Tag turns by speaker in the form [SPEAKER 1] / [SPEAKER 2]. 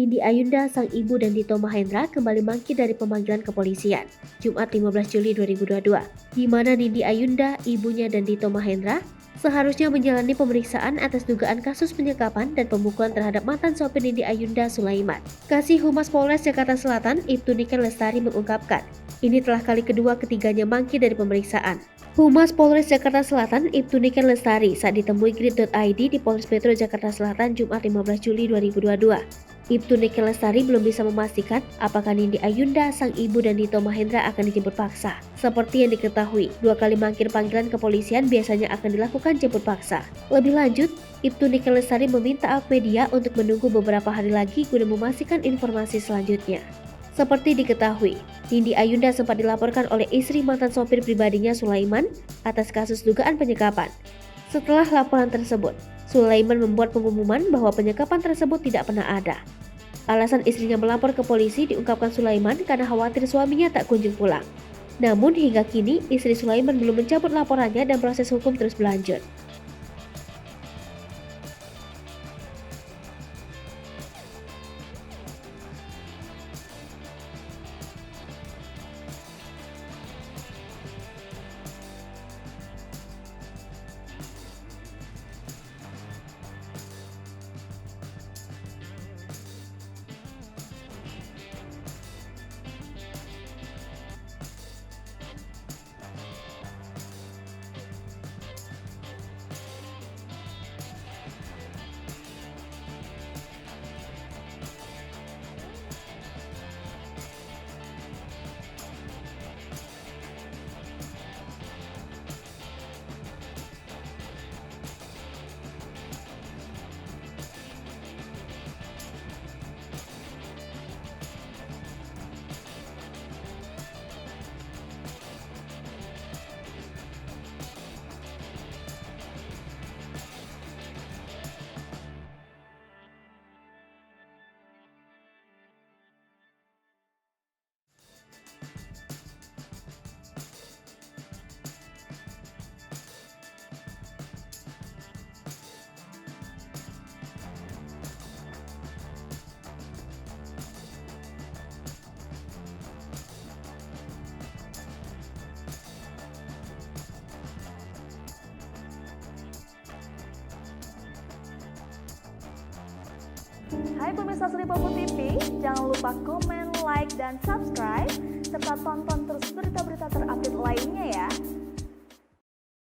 [SPEAKER 1] Nindi Ayunda, sang ibu dan Dito Mahendra kembali mangkir dari pemanggilan kepolisian, Jumat 15 Juli 2022, di mana Nindi Ayunda, ibunya dan Dito Mahendra seharusnya menjalani pemeriksaan atas dugaan kasus penyekapan dan pemukulan terhadap mantan sopir Nindi Ayunda, Sulaiman. Kasih Humas Polres Jakarta Selatan, Ibtu Niken Lestari mengungkapkan, ini telah kali kedua ketiganya mangkir dari pemeriksaan. Humas Polres Jakarta Selatan, Ibtu Niken Lestari saat ditemui Grid.id di Polres Metro Jakarta Selatan Jumat 15 Juli 2022. Ibtu Niken Lestari belum bisa memastikan apakah Nindi Ayunda, sang ibu dan Dito Mahendra akan dijemput paksa. Seperti yang diketahui, 2 kali mangkir panggilan kepolisian biasanya akan dilakukan jemput paksa. Lebih lanjut, Ibtu Niken Lestari meminta awak media untuk menunggu beberapa hari lagi guna memastikan informasi selanjutnya. Seperti diketahui, Nindi Ayunda sempat dilaporkan oleh istri mantan sopir pribadinya Sulaiman atas kasus dugaan penyekapan. Setelah laporan tersebut, Sulaiman membuat pengumuman bahwa penyekapan tersebut tidak pernah ada. Alasan istrinya melapor ke polisi diungkapkan Sulaiman karena khawatir suaminya tak kunjung pulang. Namun hingga kini istri Sulaiman belum mencabut laporannya dan proses hukum terus berlanjut.
[SPEAKER 2] Hai pemirsa Seni Popo TV, jangan lupa komen, like, dan subscribe, serta tonton terus berita-berita terupdate lainnya ya.